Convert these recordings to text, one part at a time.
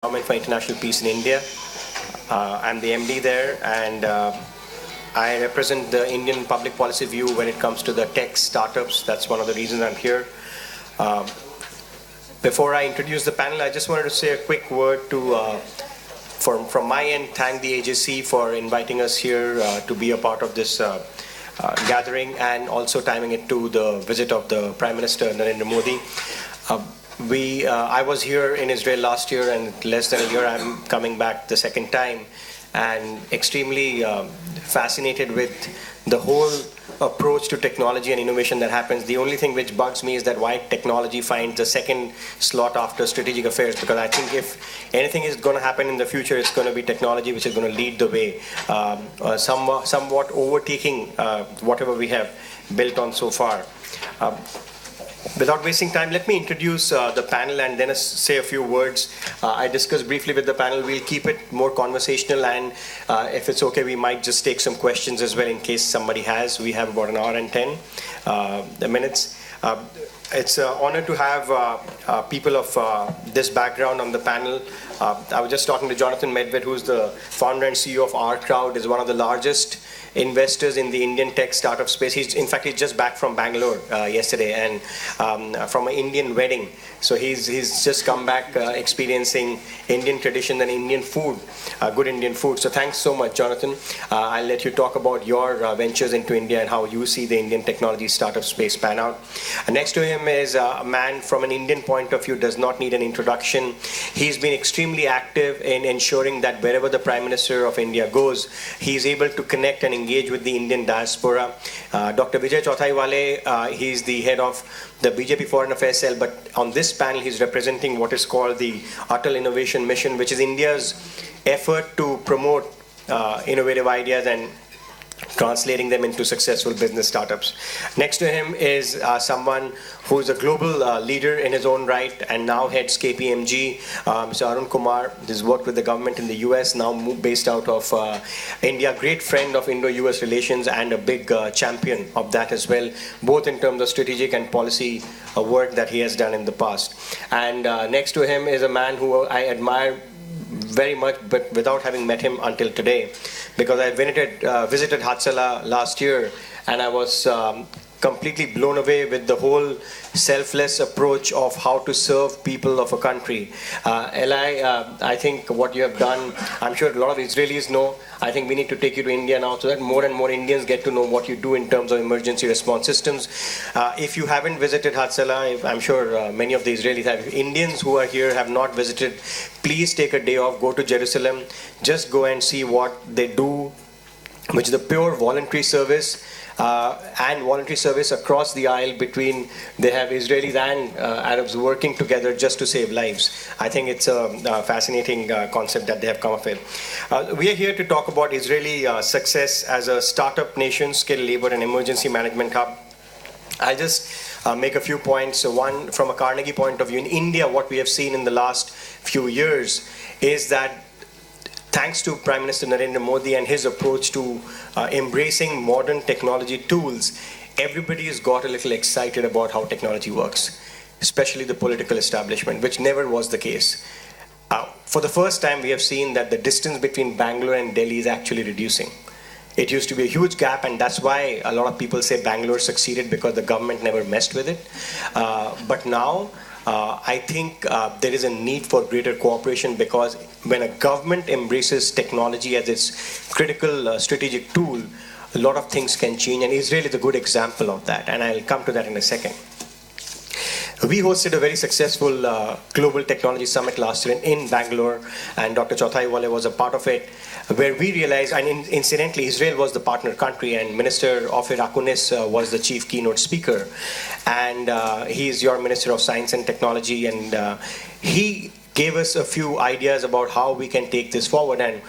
Endowment for International Peace in India. I'm the MD there, and I represent the Indian public policy view when it comes to the tech startups. That's one of the reasons I'm here. Before I introduce the panel, I just wanted to say a quick word from my end, thank the AJC for inviting us here to be a part of this gathering, and also timing it to the visit of the Prime Minister Narendra Modi. I was here in Israel last year, and less than a year I'm coming back the second time, and extremely fascinated with the whole approach to technology and innovation that happens. The only thing which bugs me is that why technology finds the second slot after strategic affairs, because I think if anything is going to happen in the future, it's going to be technology which is going to lead the way, somewhat overtaking whatever we have built on so far. Without wasting time, let me introduce the panel and then say a few words. I discussed briefly with the panel. We'll keep it more conversational, and if it's okay, we might just take some questions as well in case somebody has. We have about an hour and 10 minutes. It's an honor to have people of this background on the panel. I was just talking to Jonathan Medved, who's the founder and CEO of OurCrowd, is one of the largest investors in the Indian tech startup space. He's just back from Bangalore yesterday, and from an Indian wedding. So he's just come back experiencing Indian tradition and Indian food, good Indian food. So thanks so much, Jonathan. I'll let you talk about your ventures into India and how you see the Indian technology startup space pan out. Next to him is a man from an Indian point of view, does not need an introduction. He's been extremely active in ensuring that wherever the Prime Minister of India goes, he's able to connect and engage with the Indian diaspora. Dr. Vijay Chauthaiwale, he's the head of the BJP Foreign Affairs Cell, but on this panel he's representing what is called the Atal Innovation Mission, which is India's effort to promote innovative ideas and translating them into successful business startups. Next to him is someone who is a global leader in his own right and now heads KPMG, Mr. Arun Kumar. He's worked with the government in the US, now based out of India, great friend of Indo-US relations and a big champion of that as well, both in terms of strategic and policy work that he has done in the past. And next to him is a man who I admire very much, but without having met him until today, because I visited Hatzalah last year, and I was completely blown away with the whole selfless approach of how to serve people of a country. Eli, I think what you have done, I'm sure a lot of Israelis know. I think we need to take you to India now so that more and more Indians get to know what you do in terms of emergency response systems. If you haven't visited Hatzalah, I'm sure many of the Israelis have. Indians who are here have not visited, please take a day off, go to Jerusalem, just go and see what they do, which is a pure voluntary service. And voluntary service across the aisle between, they have Israelis and Arabs working together just to save lives. I think it's a fascinating concept that they have come up with. We are here to talk about Israeli success as a startup nation, skilled labor and emergency management hub. I'll just make a few points. So one, from a Carnegie point of view, in India, what we have seen in the last few years is that thanks to Prime Minister Narendra Modi and his approach to embracing modern technology tools, everybody has got a little excited about how technology works, especially the political establishment, which never was the case. For the first time, we have seen that the distance between Bangalore and Delhi is actually reducing. It used to be a huge gap, and that's why a lot of people say Bangalore succeeded, because the government never messed with it. But now, I think there is a need for greater cooperation, because when a government embraces technology as its critical strategic tool, a lot of things can change, and Israel is a good example of that, and I'll come to that in a second. We hosted a very successful global technology summit last year in Bangalore, and Dr. Chauthaiwale was a part of it, where we realized, and incidentally, Israel was the partner country, and Minister Ophir Akunis was the chief keynote speaker, and he is your Minister of Science and Technology, and he gave us a few ideas about how we can take this forward, and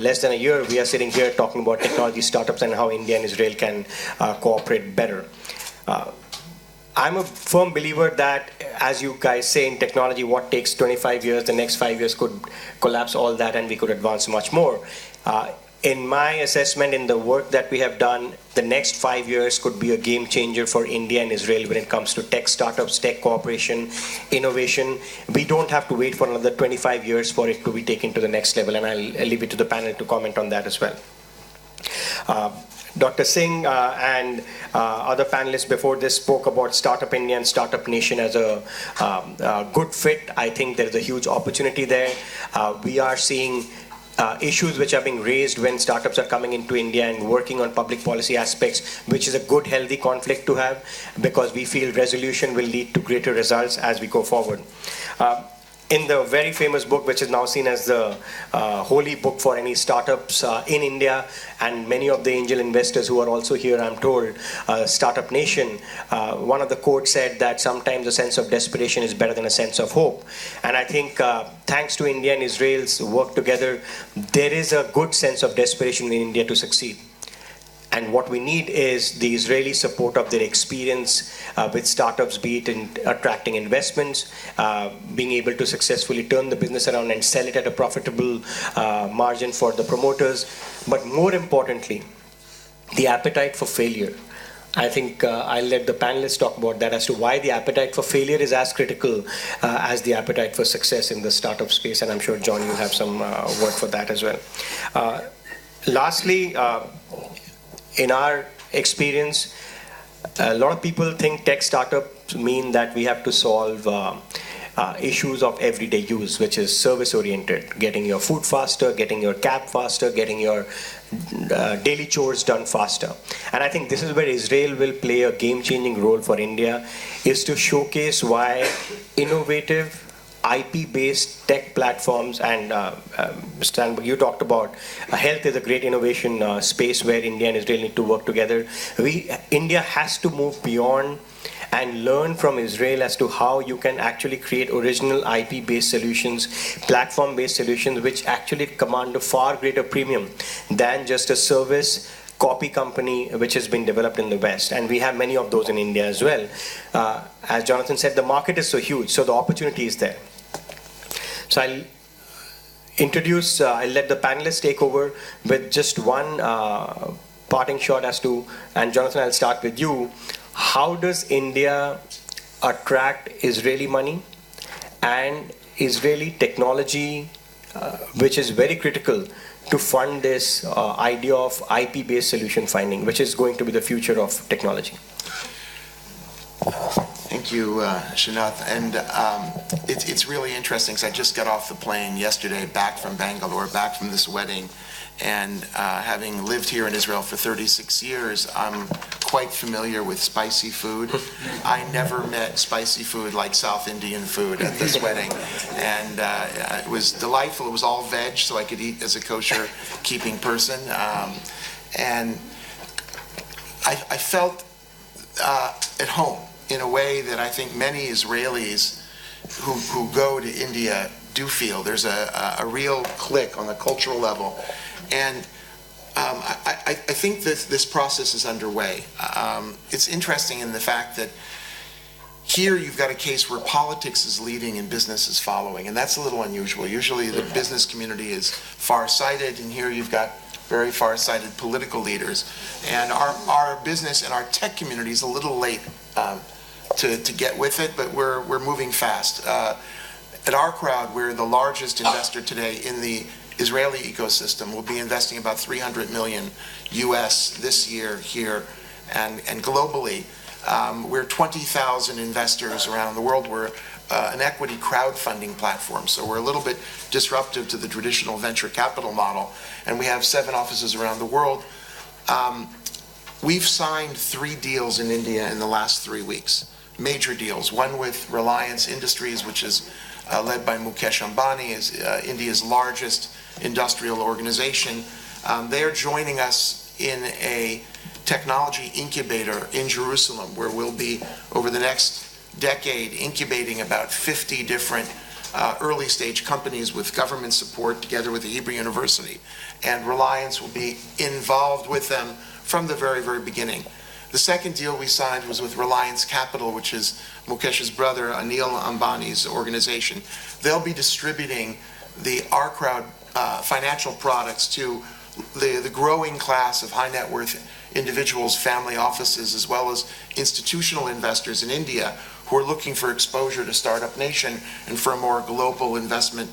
less than a year, we are sitting here talking about technology startups and how India and Israel can cooperate better. I'm a firm believer that, as you guys say in technology, what takes 25 years, the next 5 years could collapse all that and we could advance much more. in my assessment, in the work that we have done, the next 5 years could be a game changer for India and Israel when it comes to tech startups, tech cooperation, innovation. We don't have to wait for another 25 years for it to be taken to the next level, and I'll leave it to the panel to comment on that as well. Dr. Singh and other panelists before this spoke about Startup India and Startup Nation as a good fit. I think there's a huge opportunity there. We are seeing issues which are being raised when startups are coming into India and working on public policy aspects, which is a good, healthy conflict to have, because we feel resolution will lead to greater results as we go forward. In the very famous book, which is now seen as the holy book for any startups in India, and many of the angel investors who are also here, I'm told, Startup Nation, one of the quotes said that sometimes a sense of desperation is better than a sense of hope. And I think thanks to India and Israel's work together, there is a good sense of desperation in India to succeed. And what we need is the Israeli support of their experience with startups, be it in attracting investments, being able to successfully turn the business around and sell it at a profitable margin for the promoters. But more importantly, the appetite for failure. I think I'll let the panelists talk about that as to why the appetite for failure is as critical as the appetite for success in the startup space. And I'm sure, John, you have some word for that as well. Lastly, in our experience, a lot of people think tech startups mean that we have to solve issues of everyday use, which is service-oriented, getting your food faster, getting your cab faster, getting your daily chores done faster. And I think this is where Israel will play a game-changing role for India, is to showcase why innovative IP-based tech platforms, and Stanberg, you talked about health is a great innovation space where India and Israel need to work together. India has to move beyond and learn from Israel as to how you can actually create original IP-based solutions, platform-based solutions, which actually command a far greater premium than just a service copy company which has been developed in the West. And we have many of those in India as well. As Jonathan said, the market is so huge, so the opportunity is there. So I'll let the panelists take over with just one parting shot as to, and Jonathan, I'll start with you. How does India attract Israeli money and Israeli technology, which is very critical to fund this idea of IP-based solution finding, which is going to be the future of technology? Thank you, Shivnath. And it's really interesting, because I just got off the plane yesterday back from Bangalore, back from this wedding. And having lived here in Israel for 36 years, I'm quite familiar with spicy food. I never met spicy food like South Indian food at this wedding. And it was delightful. It was all veg, so I could eat as a kosher keeping person. And I felt at home in a way that I think many Israelis who go to India do feel. There's a real click on the cultural level. And I think that this process is underway. It's interesting in the fact that here you've got a case where politics is leading and business is following, and that's a little unusual. Usually the business community is far-sighted, and here you've got very far-sighted political leaders. And our business and our tech community is a little late to get with it, but we're moving fast. At OurCrowd, we're the largest investor today in the Israeli ecosystem. We'll be investing about $300 million US this year here, and globally. We're 20,000 investors around the world. We're an equity crowdfunding platform, so we're a little bit disruptive to the traditional venture capital model, and we have 7 offices around the world. We've signed 3 deals in India in the last 3 weeks, major deals. One with Reliance Industries, which is led by Mukesh Ambani, is India's largest industrial organization. They are joining us in a technology incubator in Jerusalem, where we'll be, over the next decade, incubating about 50 different early stage companies with government support, together with the Hebrew University. And Reliance will be involved with them from the very, very beginning. The second deal we signed was with Reliance Capital, which is Mukesh's brother Anil Ambani's organization. They'll be distributing the OurCrowd financial products to the growing class of high net worth individuals, family offices, as well as institutional investors in India who are looking for exposure to Startup Nation and for a more global investment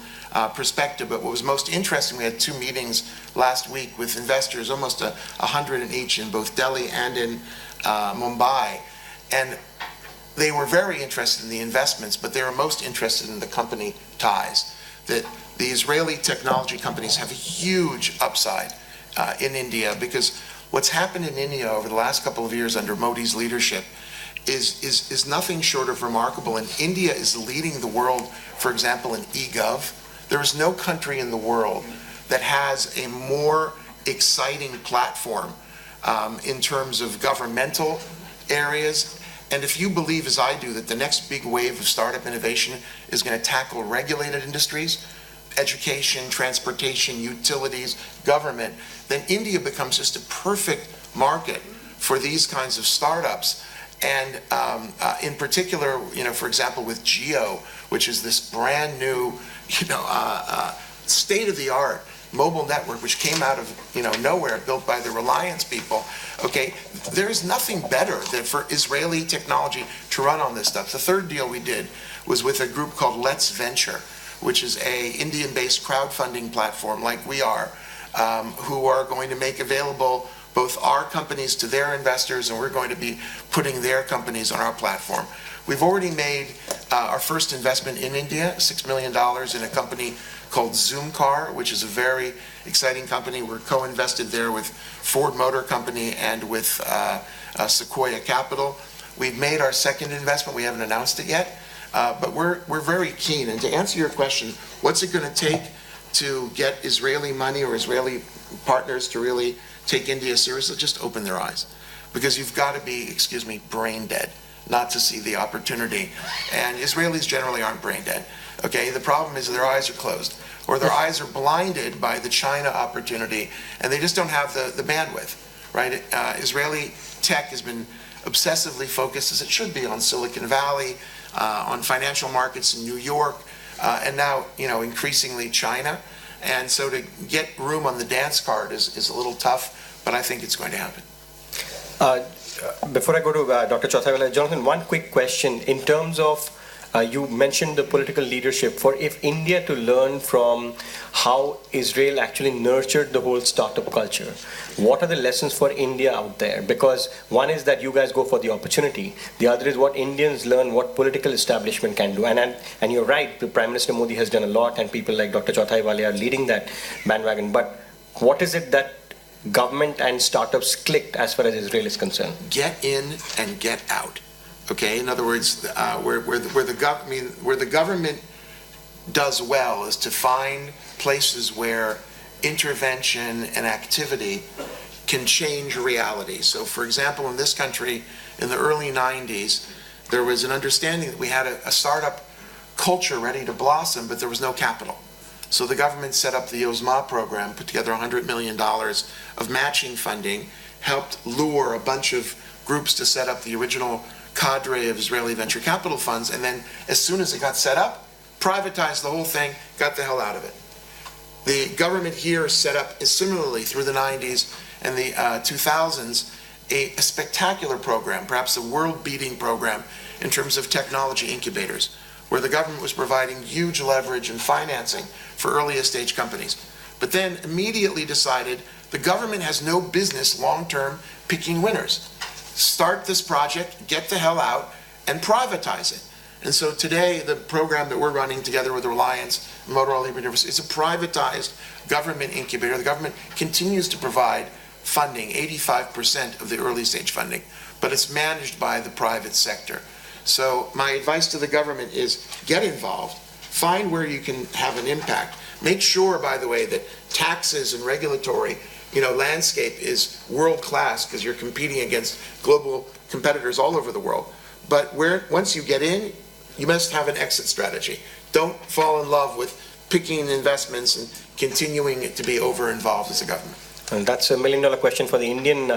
perspective. But what was most interesting, we had 2 meetings last week with investors, almost 100 in each, in both Delhi and in Mumbai. And they were very interested in the investments, but they were most interested in the company ties. That the Israeli technology companies have a huge upside in India, because what's happened in India over the last couple of years under Modi's leadership is nothing short of remarkable. And India is leading the world, for example, in eGov. There is no country in the world that has a more exciting platform in terms of governmental areas. And if you believe, as I do, that the next big wave of startup innovation is going to tackle regulated industries, education, transportation, utilities, government, then India becomes just a perfect market for these kinds of startups. And in particular, for example, with Geo, which is this brand new, state-of-the-art mobile network, which came out of nowhere, built by the Reliance people. Okay, there is nothing better than for Israeli technology to run on this stuff. The third deal we did was with a group called Let's Venture, which is a Indian-based crowdfunding platform like we are, who are going to make available both our companies to their investors, and we're going to be putting their companies on our platform. We've already made our first investment in India, $6 million in a company called Zoomcar, which is a very exciting company. We're co-invested there with Ford Motor Company and with Sequoia Capital. We've made our second investment. We haven't announced it yet, but we're very keen. And to answer your question, what's it going to take to get Israeli money or Israeli partners to really take India seriously? Just open their eyes, because you've got to be, brain dead not to see the opportunity. And Israelis generally aren't brain dead. Okay, the problem is their eyes are closed, or their eyes are blinded by the China opportunity, and they just don't have the bandwidth, right? Israeli tech has been obsessively focused, as it should be, on Silicon Valley, on financial markets in New York, and now, increasingly China. And so to get room on the dance card is a little tough, but I think it's going to happen. Before I go to Dr. Chauthaiwale, Jonathan, one quick question. In terms of, you mentioned the political leadership, for if India to learn from how Israel actually nurtured the whole startup culture, what are the lessons for India out there? Because one is that you guys go for the opportunity. The other is what Indians learn, what political establishment can do. And you're right, the Prime Minister Modi has done a lot, and people like Dr. Chauthaiwale are leading that bandwagon. But what is it that government and startups clicked as far as Israel is concerned? Get in and get out. Okay, in other words, where the government does well is to find places where intervention and activity can change reality. So, for example, in this country, in the early 90s, there was an understanding that we had a startup culture ready to blossom, but there was no capital. So the government set up the Yozma program, put together $100 million of matching funding, helped lure a bunch of groups to set up the original cadre of Israeli venture capital funds, and then as soon as it got set up, privatized the whole thing, got the hell out of it. The government here set up similarly through the 90s and the 2000s a spectacular program, perhaps a world-beating program in terms of technology incubators, where the government was providing huge leverage and financing for earliest stage companies. But then immediately decided the government has no business long-term picking winners. Start this project, get the hell out, and privatize it. And so today, the program that we're running together with Reliance, Motorola University, is a privatized government incubator. The government continues to provide funding, 85% of the early stage funding, but it's managed by the private sector. So my advice to the government is get involved, find where you can have an impact. Make sure, by the way, that taxes and regulatory landscape is world-class, because you're competing against global competitors all over the world. But once you get in, you must have an exit strategy. Don't fall in love with picking investments and continuing to be over-involved as a government. And that's $1 million question for the Indian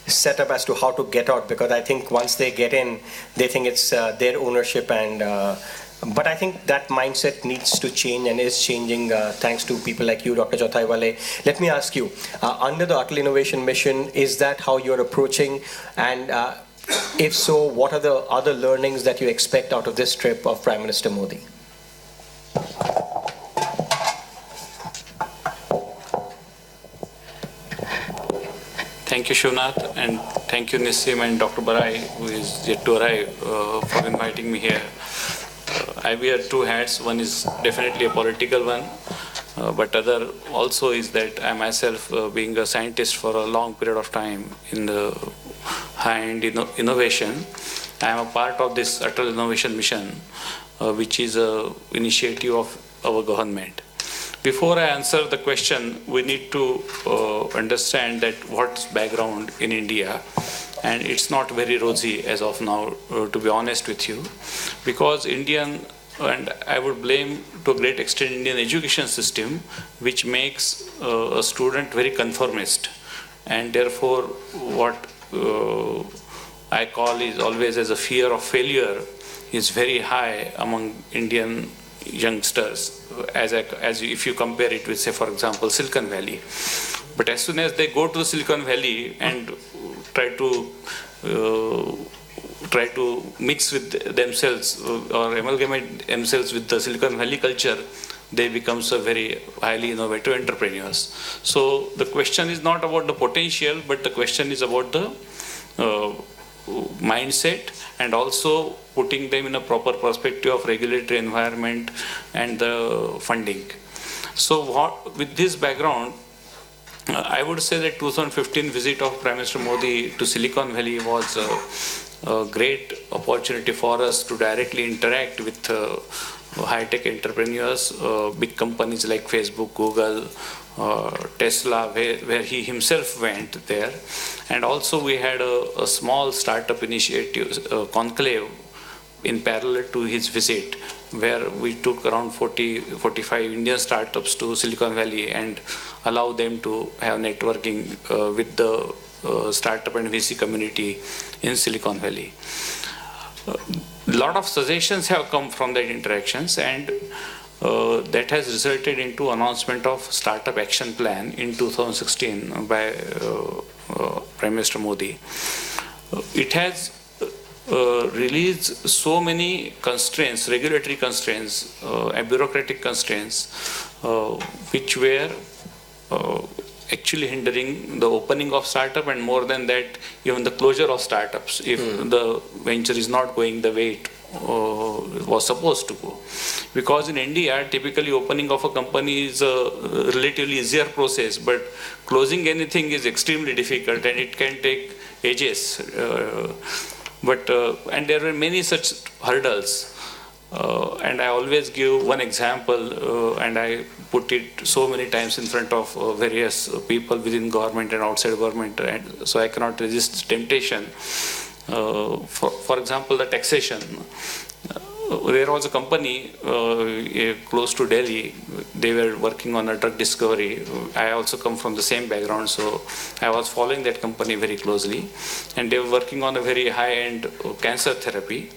setup as to how to get out, because I think once they get in, they think it's their ownership and But I think that mindset needs to change and is changing thanks to people like you, Dr. Chauthaiwale. Let me ask you, under the Atal Innovation Mission, is that how you're approaching? And if so, what are the other learnings that you expect out of this trip of Prime Minister Modi? Thank you, Shivnath, and thank you, Nissim and Dr. Barai, who is yet to arrive, for inviting me here. I wear two hats. One is definitely a political one, but other also is that I myself, being a scientist for a long period of time in the high-end innovation, I am a part of this Atal Innovation Mission, which is an initiative of our government. Before I answer the question, we need to understand that what's background in India, and it's not very rosy as of now, to be honest with you, because Indian, and I would blame to a great extent Indian education system, which makes a student very conformist, and therefore what I call is always as a fear of failure is very high among Indian youngsters, as if you compare it with, say, for example, Silicon Valley. But as soon as they go to Silicon Valley and try to mix with themselves or amalgamate themselves with the Silicon Valley culture, they become so very highly innovative entrepreneurs. So the question is not about the potential, but the question is about the mindset, and also putting them in a proper perspective of regulatory environment and the funding. So with this background, I would say that 2015 visit of Prime Minister Modi to Silicon Valley was a great opportunity for us to directly interact with high-tech entrepreneurs, big companies like Facebook, Google, Tesla, where he himself went there. And also we had a small startup initiative, conclave, in parallel to his visit, where we took around 45 Indian startups to Silicon Valley and allow them to have networking with the startup and VC community in Silicon Valley. A lot of suggestions have come from that interactions, and that has resulted into announcement of Startup Action Plan in 2016 by Prime Minister Modi. It has released so many constraints, regulatory constraints, and bureaucratic constraints, which were actually hindering the opening of startup, and more than that, even the closure of startups if the venture is not going the way it was supposed to go. Because in India, typically opening of a company is a relatively easier process, but closing anything is extremely difficult and it can take ages. And there were many such hurdles. And I always give one example, and I put it so many times in front of various people within government and outside government, and so I cannot resist temptation. For example, the taxation. There was a company close to Delhi. They were working on a drug discovery. I also come from the same background, so I was following that company very closely. And they were working on a very high-end cancer therapy.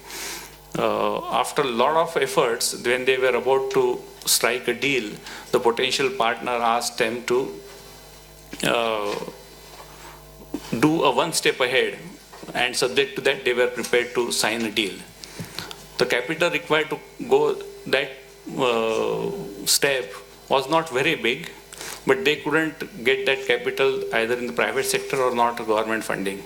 After a lot of efforts, when they were about to strike a deal, the potential partner asked them to do a one step ahead, and subject to that, they were prepared to sign a deal. The capital required to go that step was not very big, but they couldn't get that capital either in the private sector or not government funding.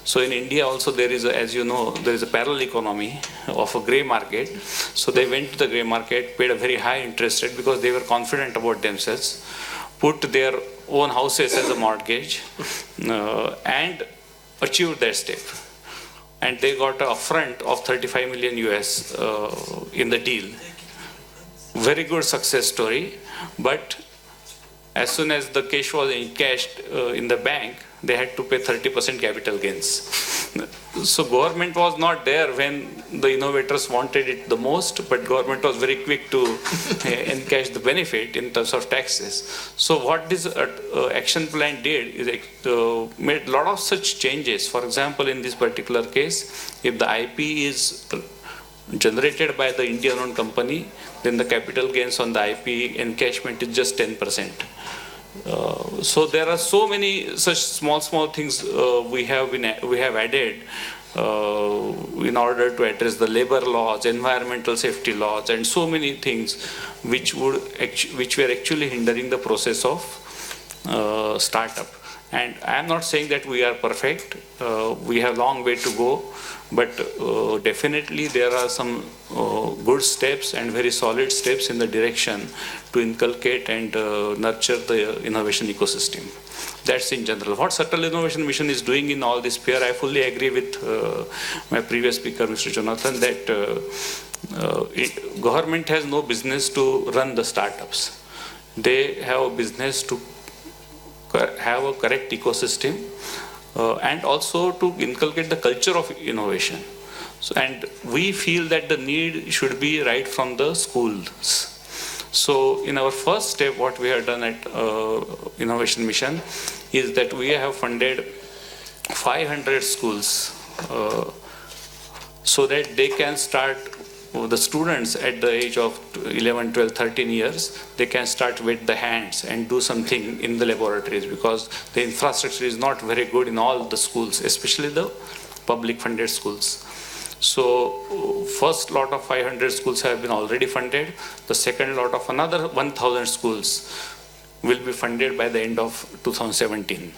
So in India also there is, as you know, there is a parallel economy of a grey market. So they went to the grey market, paid a very high interest rate because they were confident about themselves, put their own houses as a mortgage, and achieved that step. And they got an upfront of 35 million US in the deal. Very good success story, but as soon as the cash was encashed in the bank, they had to pay 30% capital gains. So government was not there when the innovators wanted it the most, but government was very quick to encash the benefit in terms of taxes. So what this action plan did is it made a lot of such changes. For example, in this particular case, if the IP is generated by the Indian-owned company, then the capital gains on the IP encashment is just 10%. So there are so many such small things we have added in order to address the labor laws, environmental safety laws, and so many things which were actually hindering the process of startup. And I am not saying that we are perfect. We have a long way to go, but definitely there are some good steps and very solid steps in the direction to inculcate and nurture the innovation ecosystem. That's in general. What Atal Innovation Mission is doing in all this sphere, I fully agree with my previous speaker, Mr. Jonathan, that government has no business to run the startups. They have a business to have a correct ecosystem and also to inculcate the culture of innovation. So, and we feel that the need should be right from the schools. So in our first step, what we have done at Innovation Mission is that we have funded 500 schools so that they can start, the students at the age of 11, 12, 13 years, they can start with the hands and do something in the laboratories, because the infrastructure is not very good in all the schools, especially the public funded schools. So first lot of 500 schools have been already funded. The second lot of another 1,000 schools will be funded by the end of 2017.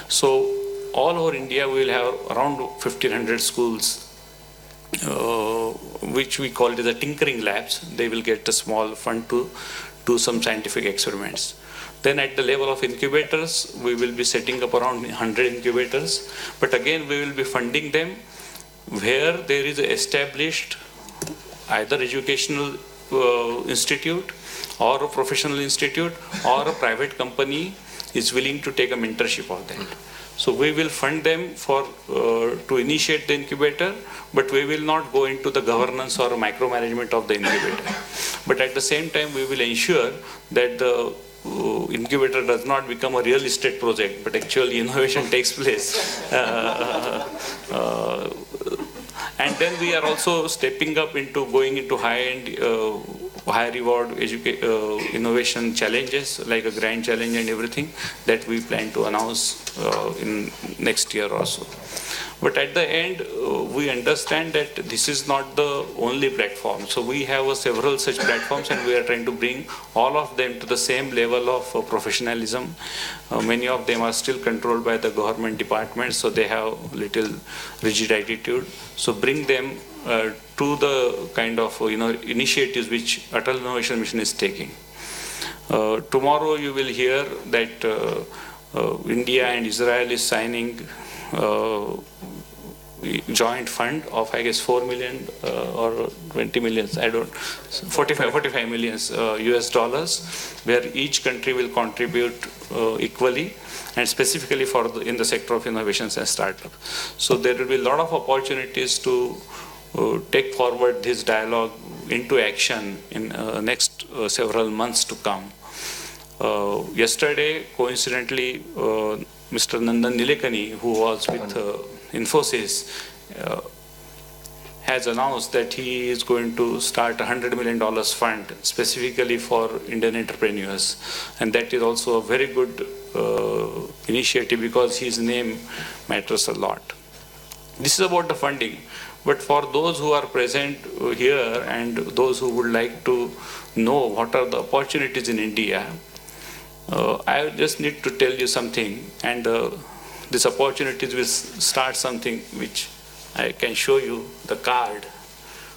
So all over India we will have around 1,500 schools, which we call it the tinkering labs. They will get a small fund to do some scientific experiments. Then at the level of incubators, we will be setting up around 100 incubators. But again, we will be funding them where there is an established either educational institute or a professional institute or a private company is willing to take a mentorship of that. So we will fund them for to initiate the incubator, but we will not go into the governance or micromanagement of the incubator. But at the same time, we will ensure that the incubator does not become a real estate project, but actually innovation takes place. And then we are also stepping up into going into high-end, high reward innovation challenges like a grand challenge and everything that we plan to announce in next year or so. But at the end, we understand that this is not the only platform. So we have several such platforms, and we are trying to bring all of them to the same level of professionalism. Many of them are still controlled by the government departments, so they have little rigid attitude. So bring them to the kind of initiatives which Atal Innovation Mission is taking. Tomorrow you will hear that India and Israel is signing joint fund of, I guess, 4 million or 20 millions, I don't, 45 millions US dollars, where each country will contribute equally, and specifically for in the sector of innovations and startups. So there will be a lot of opportunities to take forward this dialogue into action in next several months to come. Yesterday, coincidentally, Mr. Nandan Nilekani, who was with Infosys, has announced that he is going to start $100 million fund specifically for Indian entrepreneurs. And that is also a very good initiative because his name matters a lot. This is about the funding. But for those who are present here and those who would like to know what are the opportunities in India, I just need to tell you something, and this opportunities will start something which I can show you, the card,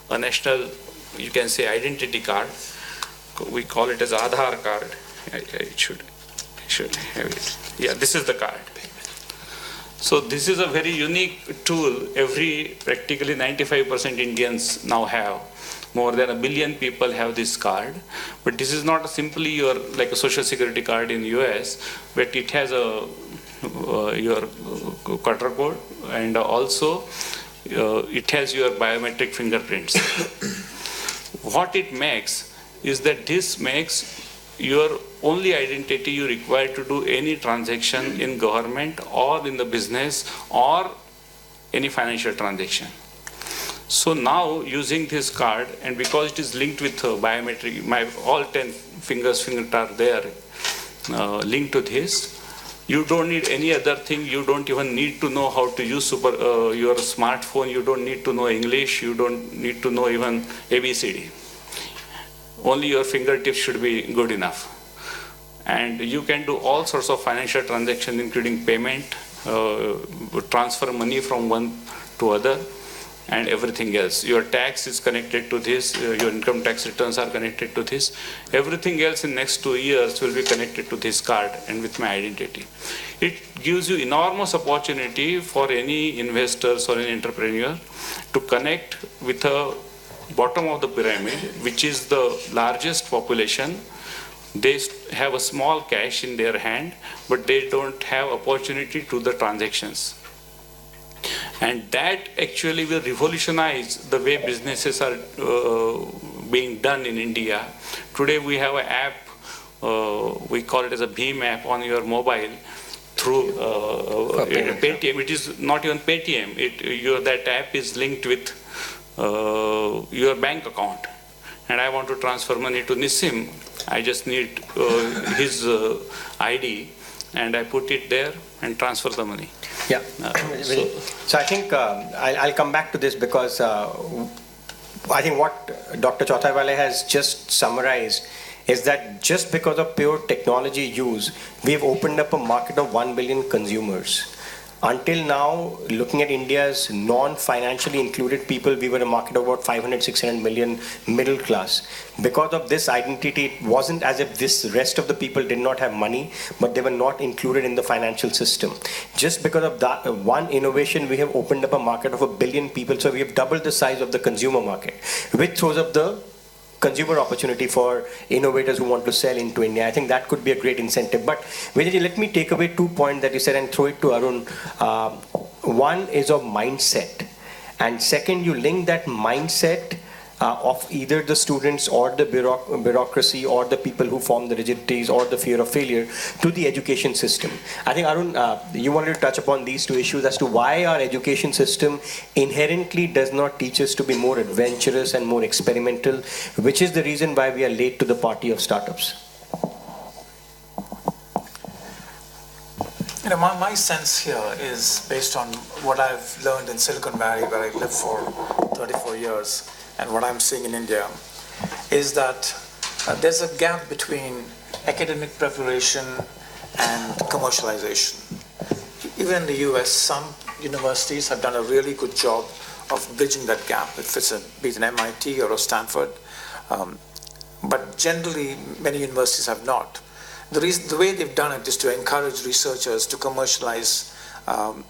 a national, you can say, identity card. We call it as Aadhaar card. It should have it. Yeah, this is the card. So this is a very unique tool. Practically 95% Indians now have. More than 1 billion people have this card. But this is not simply your, like a social security card in US, but it has your quarter code, and also it has your biometric fingerprints. What it makes is that this makes your only identity you require to do any transaction in government or in the business or any financial transaction. So now using this card, and because it is linked with biometric, my all 10 fingers are there linked to this. You don't need any other thing. You don't even need to know how to use your smartphone. You don't need to know English. You don't need to know even ABCD. Only your fingertips should be good enough. And you can do all sorts of financial transactions, including payment, transfer money from one to other, and everything else. Your tax is connected to this, your income tax returns are connected to this. Everything else in next 2 years will be connected to this card and with my identity. It gives you enormous opportunity for any investors or any entrepreneur to connect with the bottom of the pyramid, which is the largest population. They have a small cash in their hand, but they don't have opportunity to the transactions. And that actually will revolutionize the way businesses are being done in India. Today we have an app, we call it as a Bheem app on your mobile through Paytm. It is not even Paytm. That app is linked with your bank account. And I want to transfer money to Nissim. I just need his ID, and I put it there and transfer the money. Yeah. So I think I'll come back to this because I think what Dr. Chauthaiwale has just summarized is that just because of pure technology use, we've opened up a market of 1 billion consumers. Until now, looking at India's non-financially included people, we were a market of about 500, 600 million middle class. Because of this identity, it wasn't as if this rest of the people did not have money, but they were not included in the financial system. Just because of that one innovation, we have opened up a market of 1 billion people. So we have doubled the size of the consumer market, which throws up the consumer opportunity for innovators who want to sell into India. I think that could be a great incentive. But Vijay, let me take away 2 points that you said and throw it to Arun. One is of mindset. And second, you link that mindset of either the students or the bureaucracy or the people who form the rigidities or the fear of failure to the education system. I think, Arun, you wanted to touch upon these two issues as to why our education system inherently does not teach us to be more adventurous and more experimental, which is the reason why we are late to the party of startups. You know, my sense here is based on what I've learned in Silicon Valley, where I lived for 34 years, and what I'm seeing in India, is that there's a gap between academic preparation and commercialization. Even in the US, some universities have done a really good job of bridging that gap, if it's be it an MIT or a Stanford. But generally, many universities have not. The way they've done it is to encourage researchers to commercialize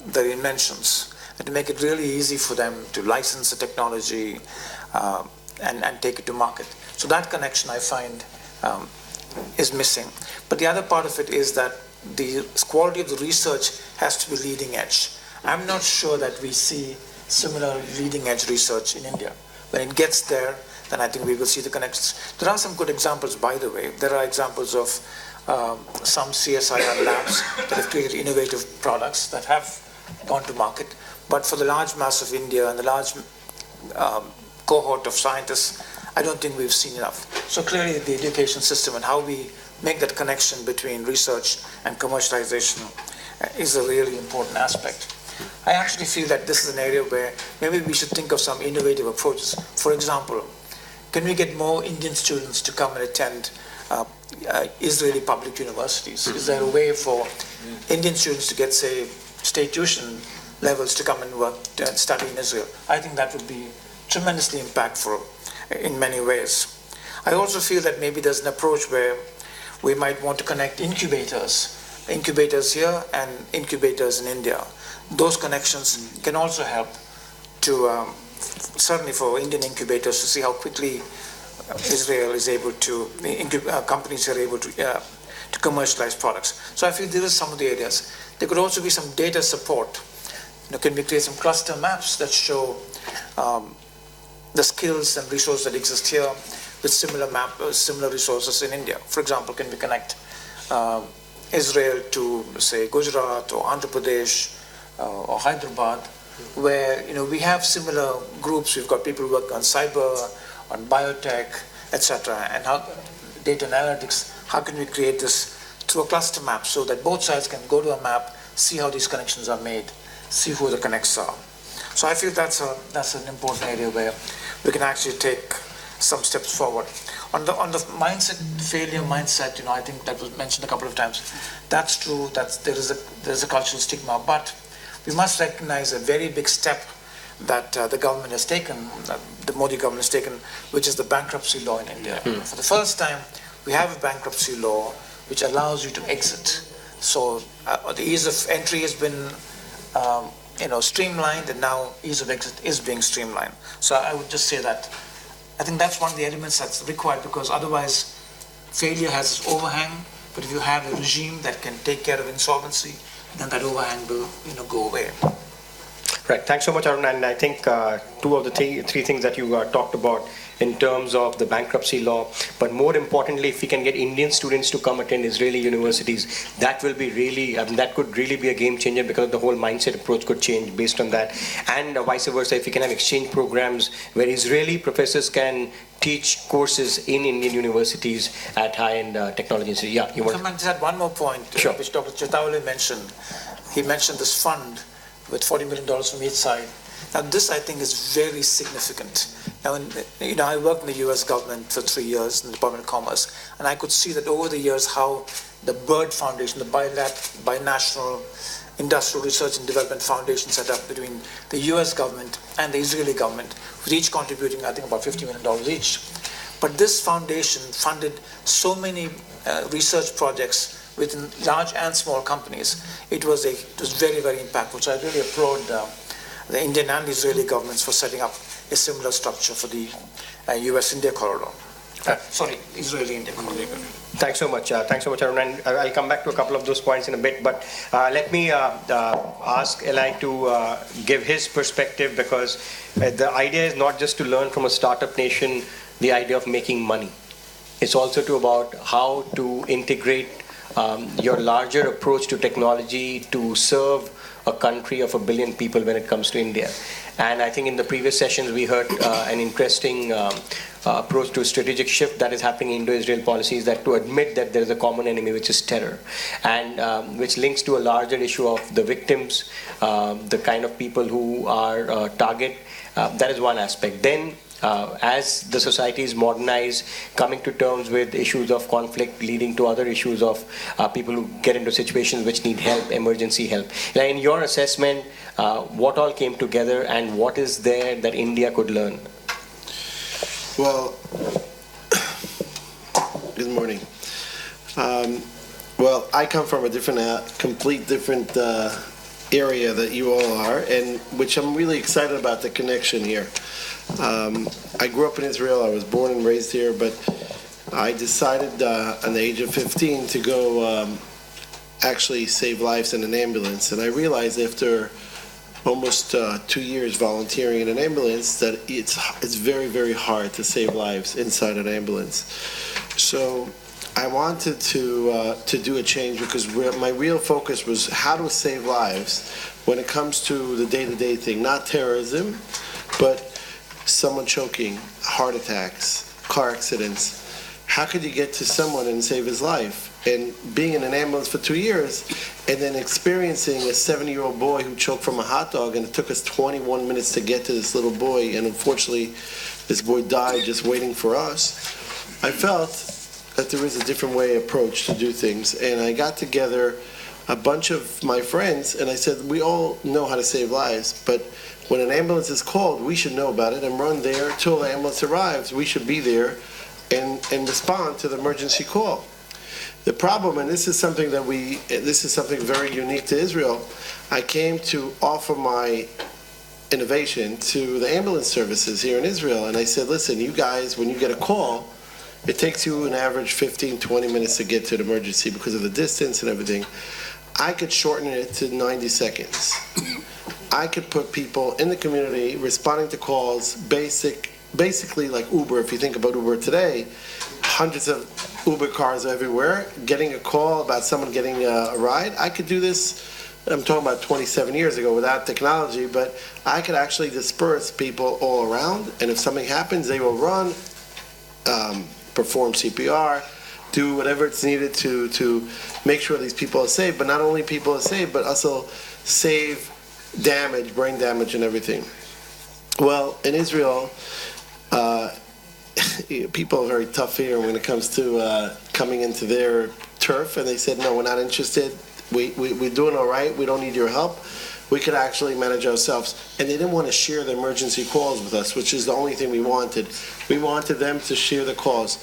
their inventions and to make it really easy for them to license the technology and take it to market. So that connection, I find, is missing. But the other part of it is that the quality of the research has to be leading edge. I'm not sure that we see similar leading edge research in India. When it gets there, then I think we will see the connections. There are some good examples, by the way. There are examples of some CSIR labs that have created innovative products that have gone to market. But for the large mass of India and the large cohort of scientists, I don't think we've seen enough. So clearly the education system and how we make that connection between research and commercialization is a really important aspect. I actually feel that this is an area where maybe we should think of some innovative approaches. For example, can we get more Indian students to come and attend Israeli public universities? Is there a way for Indian students to get, say, state tuition levels to come and work and study in Israel? I think that would be tremendously impactful in many ways. I also feel that maybe there's an approach where we might want to connect incubators here and incubators in India. Those connections can also help to, certainly for Indian incubators, to see how quickly Israel is able to, companies are able to commercialize products. So I feel these are some of the areas. There could also be some data support. Can we create some cluster maps that show the skills and resources that exist here with similar resources in India? For example, can we connect Israel to, say, Gujarat or Andhra Pradesh or Hyderabad where, we have similar groups. We've got people who work on cyber, on biotech, etc. And how data analytics, how can we create this through a cluster map so that both sides can go to a map, see how these connections are made, see who the connects are. So I feel that's an important area where we can actually take some steps forward. On the mindset, failure mindset, I think that was mentioned a couple of times. That's true. There's a cultural stigma, but we must recognize a very big step that the government has taken, the Modi government has taken, which is the bankruptcy law in India. For the first time, we have a bankruptcy law which allows you to exit. So the ease of entry has been streamlined, and now ease of exit is being streamlined. So I would just say that I think that's one of the elements that's required, because otherwise failure has this overhang, but if you have a regime that can take care of insolvency, then that overhang will go away. Right. Thanks so much, Arun. And I think two of the three things that you talked about in terms of the bankruptcy law, but more importantly, if we can get Indian students to come attend Israeli universities, that will be really, that could really be a game changer, because the whole mindset approach could change based on that. And vice versa, if we can have exchange programs where Israeli professors can teach courses in Indian universities at high-end technology. Yeah, you want to just add one more point, Sure. Which Dr. Chauthaiwale mentioned. He mentioned this fund with $40 million from each side. Now, this I think is very significant. Now, I worked in the U.S. government for 3 years in the Department of Commerce, and I could see that over the years how the BIRD Foundation, the Binational Industrial Research and Development Foundation set up between the U.S. government and the Israeli government, with each contributing, I think, about $50 million each. But this foundation funded so many research projects within large and small companies. It was very, very impactful. So I really applaud the Indian and Israeli governments for setting up a similar structure for the US-India corridor. Israeli-India corridor. Thanks so much. Thanks so much, Arun. And I'll come back to a couple of those points in a bit. But let me ask Eli to give his perspective, because the idea is not just to learn from a startup nation the idea of making money. It's also about how to integrate your larger approach to technology to serve a country of 1 billion people when it comes to India. And I think in the previous sessions we heard an interesting approach to a strategic shift that is happening in Indo-Israel policies, that to admit that there is a common enemy, which is terror, and which links to a larger issue of the victims, the kind of people who are target. That is one aspect. Then as the societies modernize, coming to terms with issues of conflict leading to other issues of people who get into situations which need help, emergency help. Now, in your assessment, what all came together, and what is there that India could learn? Well, good morning. Well, I come from a complete different area that you all are, and which I'm really excited about the connection here. I grew up in Israel. I was born and raised here, but I decided on the age of 15 to go actually save lives in an ambulance. And I realized after almost 2 years volunteering in an ambulance that it's very, very hard to save lives inside an ambulance. So I wanted to do a change, because my real focus was how to save lives when it comes to the day-to-day thing, not terrorism, but someone choking, heart attacks, car accidents. How could you get to someone and save his life? And being in an ambulance for 2 years, and then experiencing a 7-year-old boy who choked from a hot dog, and it took us 21 minutes to get to this little boy, and unfortunately this boy died just waiting for us, I felt that there is a different approach to do things. And I got together a bunch of my friends, and I said, we all know how to save lives, but when an ambulance is called, we should know about it and run there till the ambulance arrives. We should be there and respond to the emergency call. The problem, and this is something very unique to Israel, I came to offer my innovation to the ambulance services here in Israel, and I said, listen, you guys, when you get a call, it takes you an average 15, 20 minutes to get to the emergency because of the distance and everything. I could shorten it to 90 seconds. I could put people in the community responding to calls, basically like Uber. If you think about Uber today, hundreds of Uber cars everywhere, getting a call about someone getting a ride. I could do this I'm talking about 27 years ago without technology, but I could actually disperse people all around, and if something happens, they will run, perform CPR, do whatever it's needed to make sure these people are safe, but not only people are safe, but also save damage, brain damage and everything. Well, in Israel, people are very tough here when it comes to coming into their turf, and they said, no, we're not interested. We're doing all right. We don't need your help. We could actually manage ourselves. And they didn't want to share the emergency calls with us, which is the only thing we wanted. We wanted them to share the calls.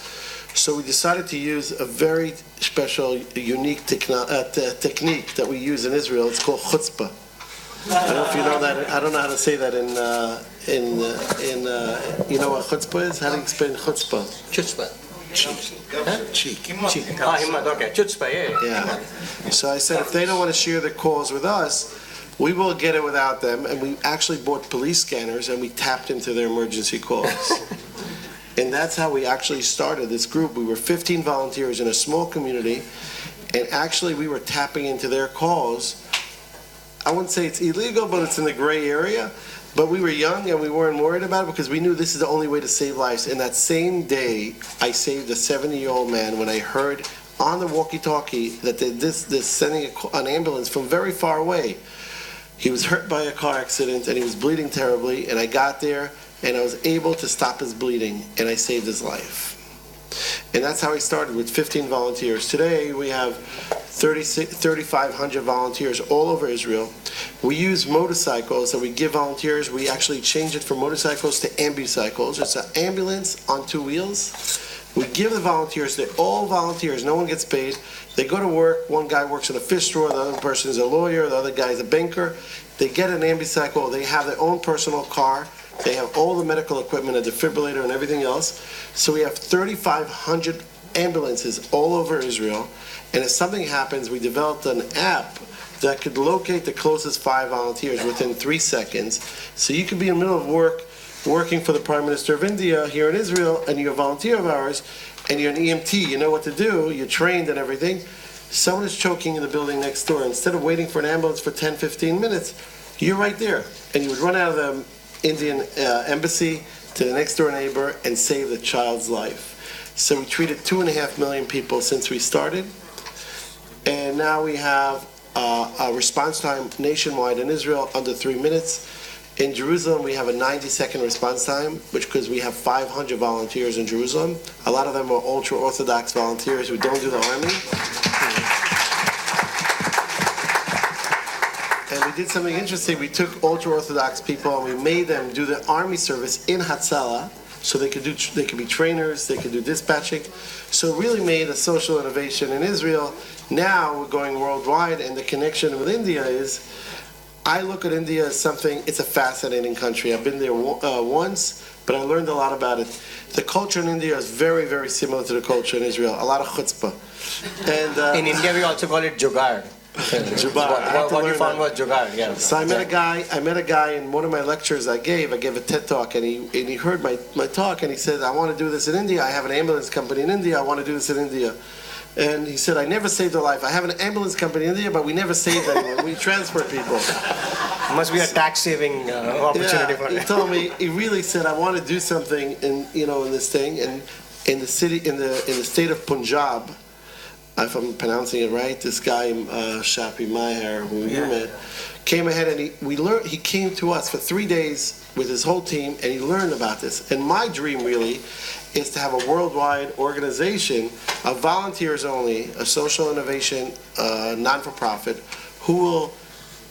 So we decided to use a very special, unique technique that we use in Israel. It's called chutzpah. I don't know if you know that. I don't know how to say that in you know what chutzpah is? How do you explain chutzpah? Chutzpah. Cheek. Okay, chutzpah, Yeah. So I said, if they don't want to share the calls with us, we will get it without them. And we actually bought police scanners and we tapped into their emergency calls. And that's how we actually started this group. We were 15 volunteers in a small community, and actually we were tapping into their calls. I wouldn't say it's illegal, but it's in the gray area. But we were young and we weren't worried about it because we knew this is the only way to save lives. And that same day, I saved a 70-year-old man when I heard on the walkie-talkie that they're sending an ambulance from very far away. He was hurt by a car accident and he was bleeding terribly, and I got there and I was able to stop his bleeding and I saved his life. And that's how I started with 15 volunteers. Today we have 3,500 volunteers all over Israel. We use motorcycles that we give volunteers. We actually change it from motorcycles to ambucycles. It's an ambulance on two wheels. We give the volunteers, they're all volunteers, no one gets paid. They go to work, one guy works in a fish store, the other person is a lawyer, the other guy is a banker. They get an ambucycle, they have their own personal car, they have all the medical equipment, a defibrillator and everything else. So we have 3,500 ambulances all over Israel. And if something happens, we developed an app that could locate the closest 5 volunteers within 3 seconds. So you could be in the middle of work, working for the Prime Minister of India here in Israel, and you're a volunteer of ours, and you're an EMT, you know what to do, you're trained and everything. Someone is choking in the building next door. Instead of waiting for an ambulance for 10, 15 minutes, you're right there. And you would run out of the Indian embassy to the next door neighbor and save the child's life. So we treated 2.5 million people since we started. And now we have a response time nationwide in Israel under 3 minutes. In Jerusalem, we have a 90-second response time, because we have 500 volunteers in Jerusalem. A lot of them are ultra-Orthodox volunteers who don't do the army. And we did something interesting. We took ultra-Orthodox people and we made them do the army service in Hatzalah, so they could be trainers, they could do dispatching. So it really made a social innovation in Israel. Now we're going worldwide, and the connection with India is, I look at India as something, it's a fascinating country. I've been there once, but I learned a lot about it. The culture in India is very, very similar to the culture in Israel. A lot of chutzpah. And in India, we also call it jugaad. What you found was jugaad, yeah. So I met a guy in one of my lectures I gave a TED talk, and he heard my talk, and he said, I want to do this in India. I have an ambulance company in India. I want to do this in India. And he said, I never saved a life. I have an ambulance company in India, but we never saved anyone. We transport people. Must be a tax-saving opportunity for him. He told me, he really said, I want to do something in this thing. And in the state of Punjab, if I'm pronouncing it right, this guy, Shafi Maher, who you met, came ahead and he came to us for 3 days with his whole team, and he learned about this. And my dream really is to have a worldwide organization of volunteers only, a social innovation, non-for-profit, who will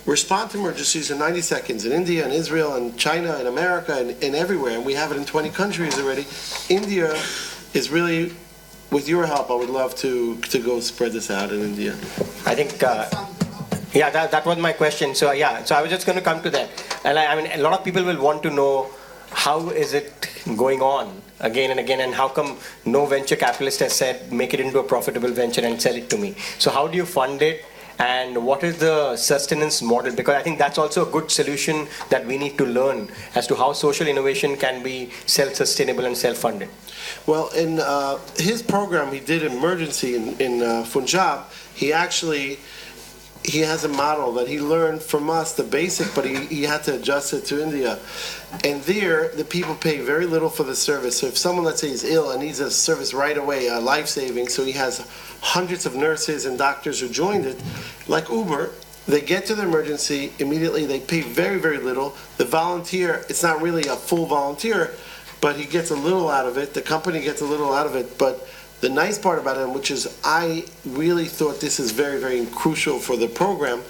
respond to emergencies in 90 seconds in India and Israel and China and America and everywhere. And we have it in 20 countries already. India is really, with your help, I would love to go spread this out in India. I think, that was my question. So I was just going to come to that. And I mean, a lot of people will want to know, how is it going on again and again, and how come no venture capitalist has said, make it into a profitable venture and sell it to me? So how do you fund it, and what is the sustenance model? Because I think that's also a good solution that we need to learn as to how social innovation can be self-sustainable and self-funded. Well, in his program he did emergency in Punjab, he actually he has a model that he learned from us, the basic, but he had to adjust it to India. And there, the people pay very little for the service. So if someone, let's say, is ill and needs a service right away, life-saving, so he has hundreds of nurses and doctors who joined it, like Uber, they get to the emergency immediately, they pay very, very little. The volunteer, it's not really a full volunteer, but he gets a little out of it, the company gets a little out of it, but the nice part about it, which is I really thought this is very, very crucial for the program,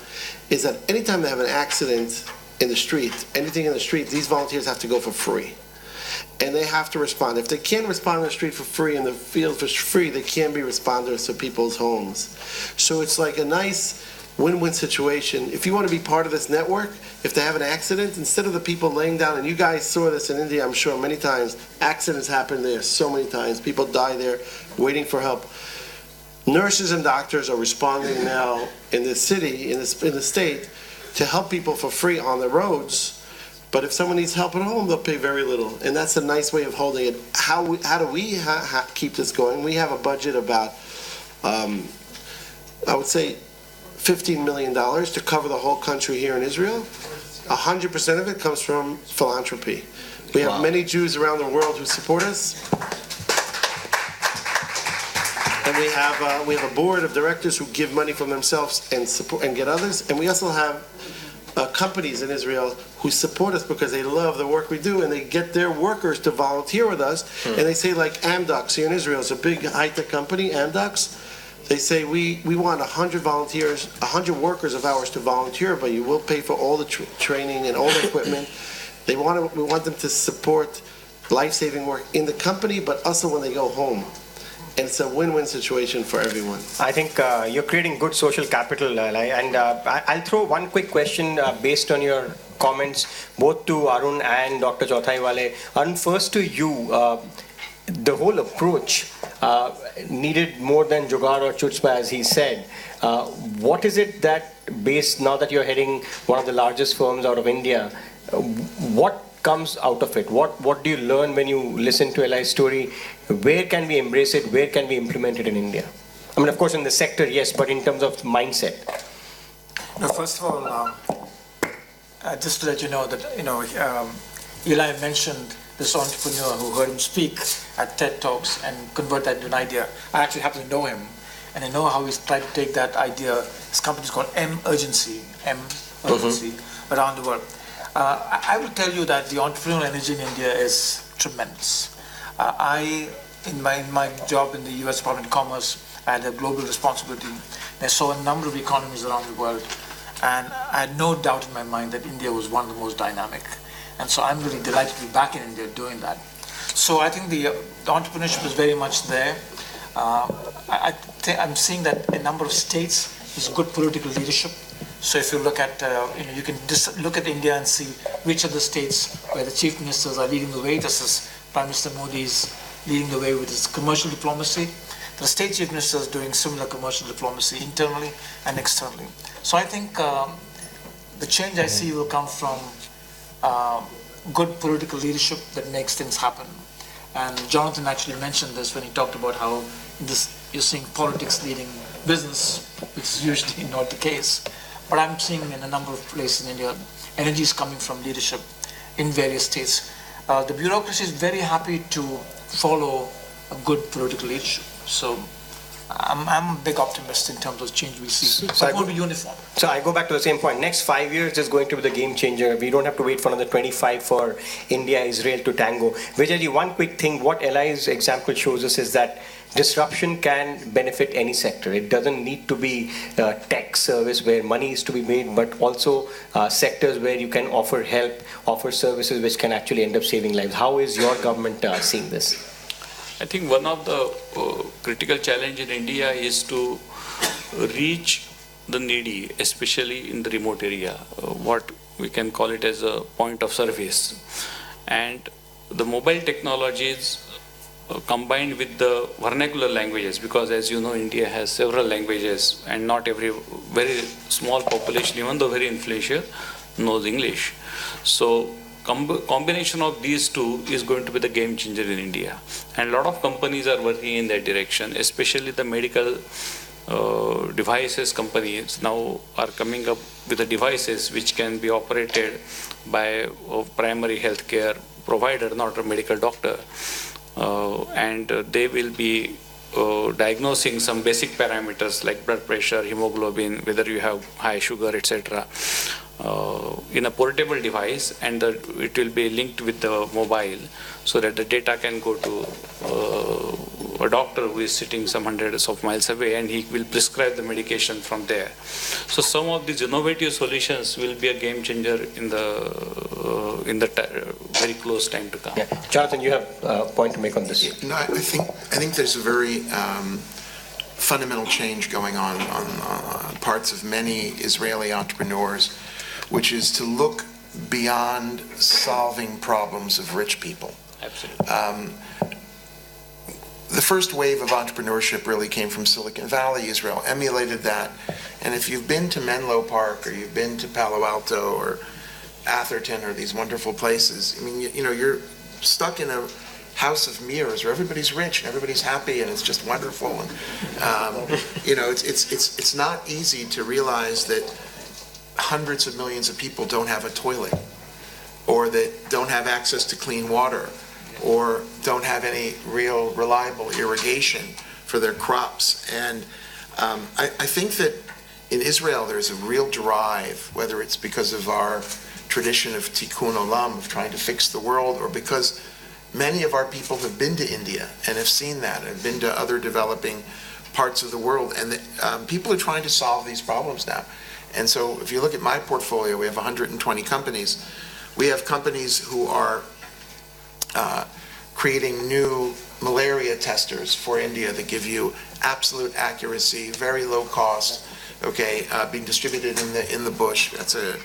is that anytime they have an accident in the street, anything in the street, these volunteers have to go for free. And they have to respond. If they can't respond in the street for free, in the field for free, they can be responders to people's homes. So it's like a nice win-win situation. If you want to be part of this network, if they have an accident, instead of the people laying down, and you guys saw this in India, I'm sure, many times, accidents happen there so many times. People die there waiting for help. Nurses and doctors are responding now in the city, in the state, to help people for free on the roads. But if someone needs help at home, they'll pay very little. And that's a nice way of holding it. How do we keep this going? We have a budget about, I would say, $15 million to cover the whole country here in Israel. 100% of it comes from philanthropy. We have many Jews around the world who support us. And we have a board of directors who give money from themselves and support and get others. And we also have companies in Israel who support us because they love the work we do, and they get their workers to volunteer with us. And they say, like Amdocs here in Israel, it's a big high-tech company, Amdocs. They say, we want 100 volunteers, 100 workers of ours to volunteer, but you will pay for all the training and all the equipment. We want them to support life-saving work in the company, but also when they go home. And it's a win-win situation for everyone. I think you're creating good social capital, and I'll throw one quick question based on your comments, both to Arun and Dr. Chauthaiwale. Arun, first to you. The whole approach needed more than jugaad or chutzpah, as he said. What is it that, based now that you're heading one of the largest firms out of India, what comes out of it? What do you learn when you listen to Eli's story? Where can we embrace it? Where can we implement it in India? I mean, of course, in the sector, yes, but in terms of mindset. No, first of all, just to let you know that Eli mentioned this entrepreneur who heard him speak at TED Talks and convert that into an idea. I actually happen to know him, and I know how he's tried to take that idea. His company is called Urgency, around the world. I will tell you that the entrepreneurial energy in India is tremendous. In my job in the U.S. Department of Commerce, I had a global responsibility. And I saw a number of economies around the world, and I had no doubt in my mind that India was one of the most dynamic. And so I'm really delighted to be back in India doing that. So I think the entrepreneurship is very much there. I'm seeing that a number of states is good political leadership. So if you look at, you can just look at India and see which are the states where the chief ministers are leading the way. This is Prime Minister Modi's leading the way with his commercial diplomacy. The state chief ministers doing similar commercial diplomacy internally and externally. So I think the change I see will come from good political leadership that makes things happen. And Jonathan actually mentioned this when he talked about how you're seeing politics leading business, which is usually not the case. But I'm seeing in a number of places in India, energy is coming from leadership in various states. The bureaucracy is very happy to follow a good political leadership. So I'm a big optimist in terms of change we see. So it won't be uniform. So I go back to the same point. Next 5 years is going to be the game changer. We don't have to wait for another 25 for India, Israel to tango. Vijay, one quick thing. What Eli's example shows us is that disruption can benefit any sector. It doesn't need to be tech service where money is to be made, but also sectors where you can offer help, offer services which can actually end up saving lives. How is your government seeing this? I think one of the critical challenge in India is to reach the needy, especially in the remote area, what we can call it as a point of service. And the mobile technologies combined with the vernacular languages, because as you know, India has several languages and not every very small population, even though very influential, knows English. So combination of these two is going to be the game changer in India. And a lot of companies are working in that direction, especially the medical devices companies now are coming up with the devices which can be operated by a primary healthcare provider, not a medical doctor. And they will be diagnosing some basic parameters like blood pressure, hemoglobin, whether you have high sugar, etc. In a portable device, and it will be linked with the mobile so that the data can go to a doctor who is sitting some hundreds of miles away, and he will prescribe the medication from there. So some of these innovative solutions will be a game changer in the very close time to come. Yeah. Jonathan, you have a point to make on this. No, I think there's a very fundamental change going on parts of many Israeli entrepreneurs, which is to look beyond solving problems of rich people. Absolutely. The first wave of entrepreneurship really came from Silicon Valley. Israel emulated that. And if you've been to Menlo Park, or you've been to Palo Alto or Atherton or these wonderful places, I mean, you're stuck in a house of mirrors where everybody's rich and everybody's happy and it's just wonderful. And it's not easy to realize that hundreds of millions of people don't have a toilet, or that don't have access to clean water, or don't have any real reliable irrigation for their crops. And I think that in Israel there's a real drive, whether it's because of our tradition of tikkun olam, of trying to fix the world, or because many of our people have been to India and have seen that, and have been to other developing parts of the world, and people are trying to solve these problems now. And so if you look at my portfolio, we have 120 companies. We have companies who are creating new malaria testers for India that give you absolute accuracy, very low cost, being distributed in the bush. That's a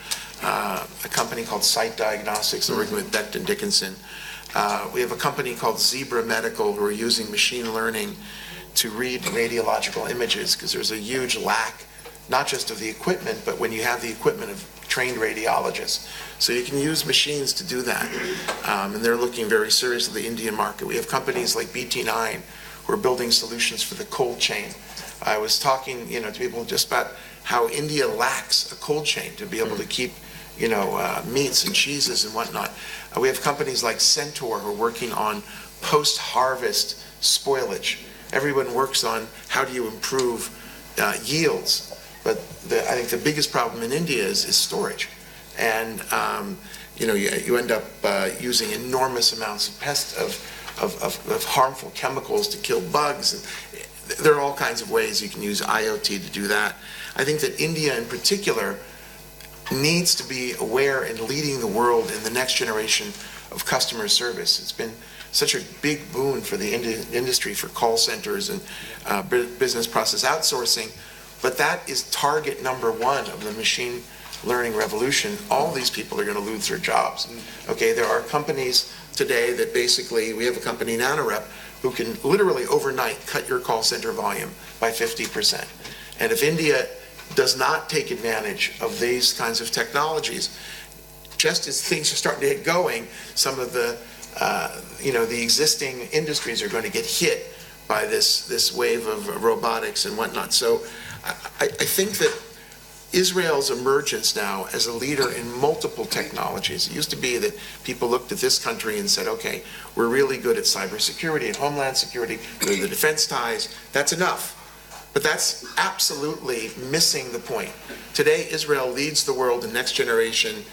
company called Site Diagnostics, they're working with Becton Dickinson. We have a company called Zebra Medical who are using machine learning to read radiological images, because there's a huge lack, not just of the equipment, but when you have the equipment of trained radiologists. So you can use machines to do that. And they're looking very seriously at the Indian market. We have companies like BT9 who are building solutions for the cold chain. I was talking, to people just about how India lacks a cold chain to be able to keep, meats and cheeses and whatnot. We have companies like Centaur who are working on post-harvest spoilage. Everyone works on how do you improve yields. But I think the biggest problem in India is storage. And, you end up using enormous amounts of harmful chemicals to kill bugs. And there are all kinds of ways you can use IoT to do that. I think that India in particular needs to be aware and leading the world in the next generation of customer service. It's been such a big boon for the industry, for call centers and business process outsourcing. But that is target number one of the machine learning revolution. All these people are going to lose their jobs. There are companies today that basically, we have a company, NanoRep, who can literally overnight cut your call center volume by 50%. And if India does not take advantage of these kinds of technologies, just as things are starting to get going, some of the the existing industries are going to get hit by this wave of robotics and whatnot. So I think that Israel's emergence now as a leader in multiple technologies. It used to be that people looked at this country and said, okay, we're really good at cybersecurity and homeland security, we're the defense ties, that's enough. But that's absolutely missing the point. Today, Israel leads the world in next generation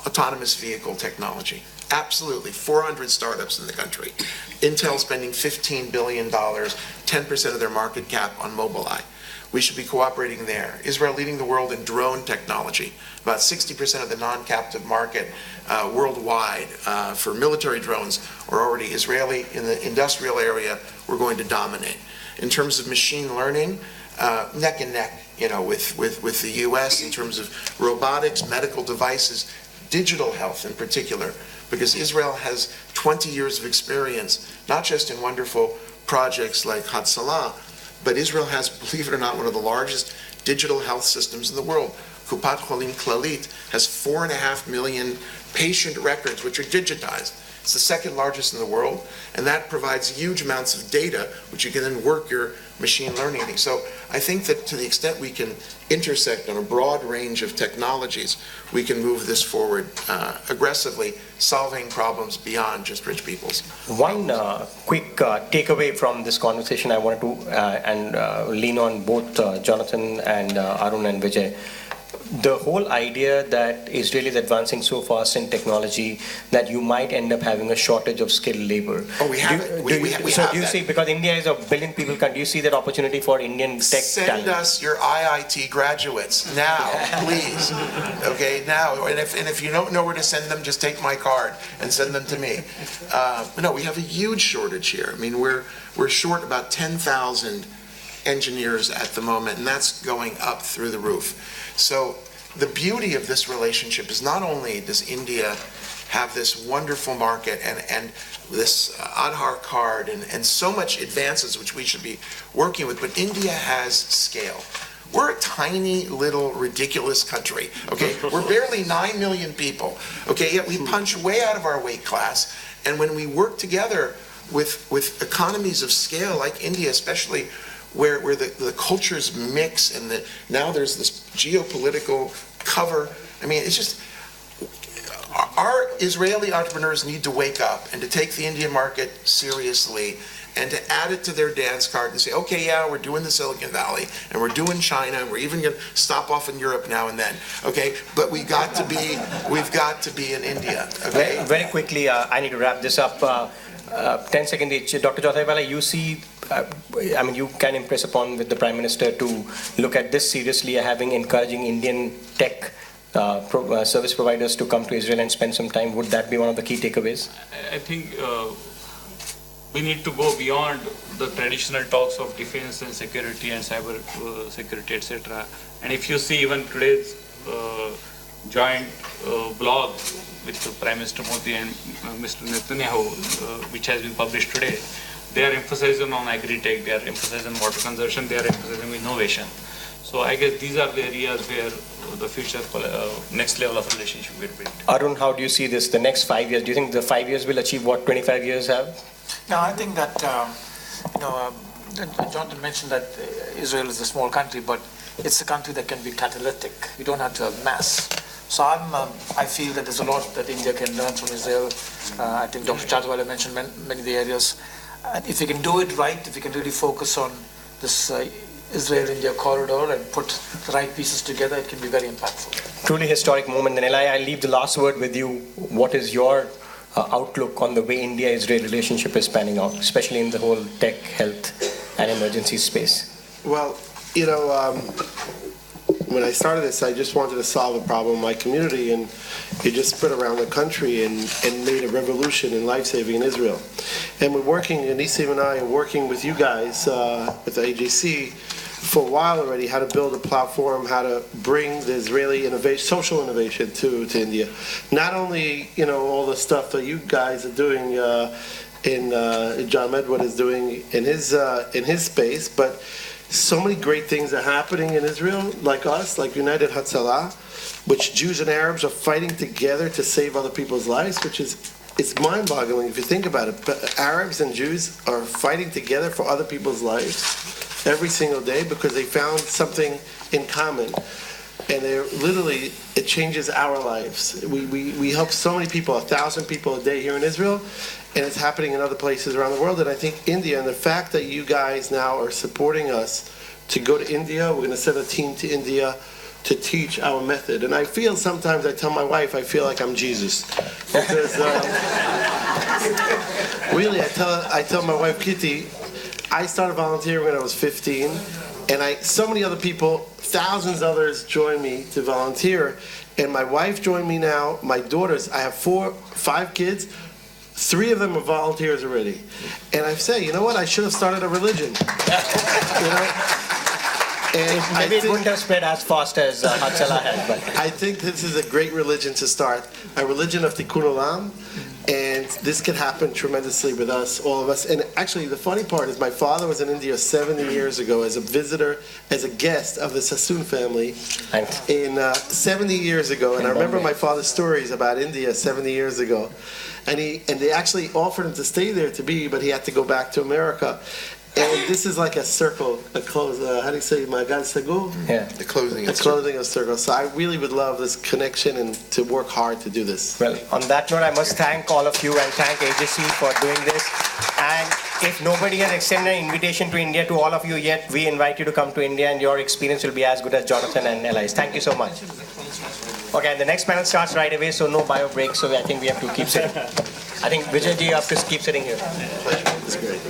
autonomous vehicle technology. Absolutely, 400 startups in the country. Intel spending $15 billion, 10% of their market cap on Mobileye. We should be cooperating there. Israel leading the world in drone technology. About 60% of the non-captive market worldwide for military drones are already Israeli. In the industrial area, we're going to dominate. In terms of machine learning, neck and neck, with the U.S. in terms of robotics, medical devices, digital health in particular, because Israel has 20 years of experience, not just in wonderful projects like Hatzalah, but Israel has, believe it or not, one of the largest digital health systems in the world. Kupat Cholim Klalit has 4.5 million patient records which are digitized. It's the second largest in the world, and that provides huge amounts of data which you can then work your machine learning things. So I think that to the extent we can intersect on a broad range of technologies, we can move this forward aggressively, solving problems beyond just rich people's. One quick takeaway from this conversation I wanted to lean on both Jonathan and Arun and Vijay. The whole idea that Israel is advancing so fast in technology that you might end up having a shortage of skilled labor. Oh, we have it. We So have do you that. see, because India is a billion people country, do you see that opportunity for Indian tech Send talent? us your IIT graduates now, please. Okay, now. And if you don't know where to send them, just take my card and send them to me. No, we have a huge shortage here. I mean, we're short about 10,000 engineers at the moment, and that's going up through the roof. So the beauty of this relationship is not only does India have this wonderful market and this Aadhaar card and so much advances which we should be working with, but India has scale. We're a tiny little ridiculous country, okay? We're barely 9 million people, okay? Yet we punch way out of our weight class, and when we work together with economies of scale like India, especially where the cultures mix and now there's this geopolitical cover. I mean, it's just, our Israeli entrepreneurs need to wake up and to take the Indian market seriously and to add it to their dance card and say, okay, yeah, we're doing the Silicon Valley and we're doing China and we're even going to stop off in Europe now and then, okay? But we've got to be in India, okay? Very quickly, I need to wrap this up. 10 seconds each. Dr. Chauthaiwale, you see, I mean, you can impress upon with the Prime Minister to look at this seriously, encouraging Indian tech service providers to come to Israel and spend some time. Would that be one of the key takeaways? I think we need to go beyond the traditional talks of defense and security and cyber security, etc. And if you see even today's joint blog with Prime Minister Modi and Mr. Netanyahu, which has been published today, they are emphasizing on agri-tech, they are emphasizing water conservation, they are emphasizing innovation. So I guess these are the areas where the future next level of relationship will build. Arun, how do you see this, the next 5 years? Do you think the 5 years will achieve what 25 years have? No, I think that, Jonathan mentioned that Israel is a small country, but it's a country that can be catalytic. You don't have to have mass. So I feel that there's a lot that India can learn from Israel. I think Dr. Chauthaiwale mentioned many of the areas. And if we can do it right, if we can really focus on this Israel-India corridor and put the right pieces together, it can be very impactful. Truly historic moment. And Eli, I'll leave the last word with you. What is your outlook on the way India-Israel relationship is panning out, especially in the whole tech, health, and emergency space? Well, when I started this, I just wanted to solve a problem in my community, and it just spread around the country and made a revolution in life-saving in Israel. And we're working, Anissim and I are working with you guys, with the AJC, for a while already, how to build a platform, how to bring the Israeli innovation, social innovation to India. Not only, all the stuff that you guys are doing in John Medved is doing in his space, but so many great things are happening in Israel, like us, like United Hatzalah, which Jews and Arabs are fighting together to save other people's lives, which is, it's mind-boggling if you think about it. But Arabs and Jews are fighting together for other people's lives every single day because they found something in common. And they're literally, it changes our lives. We help so many people, 1,000 people a day here in Israel, and it's happening in other places around the world. And I think India, and the fact that you guys now are supporting us to go to India, we're going to send a team to India to teach our method. And I feel sometimes, I tell my wife, I feel like I'm Jesus. Because really, I tell my wife, Kitty, I started volunteering when I was 15, and so many other people, thousands others joined me to volunteer, and my wife joined me now, my daughters, I have 5 kids, 3 of them are volunteers already. And I say, you know what, I should have started a religion. And maybe it wouldn't have spread as fast as Hatzalah had, but I think this is a great religion to start, a religion of Tikkun Olam, and this could happen tremendously with us, all of us. And actually, the funny part is my father was in India 70 years ago as a visitor, as a guest of the Sassoon family, 70 years ago. And I remember my father's stories about India 70 years ago. And they actually offered him to stay there but he had to go back to America. And this is like a circle, a close, how do you say, Magal Sagu? Yeah. The closing The is clothing of circle. So I really would love this connection and to work hard to do this. Well, on that note, I must thank all of you and thank AJC for doing this. And if nobody has extended an invitation to India to all of you yet, we invite you to come to India and your experience will be as good as Jonathan and Eli's. Thank you so much. Okay, and the next panel starts right away, so no bio break, so I think we have to keep sitting. I think Vijay ji, you have to keep sitting here. It's great.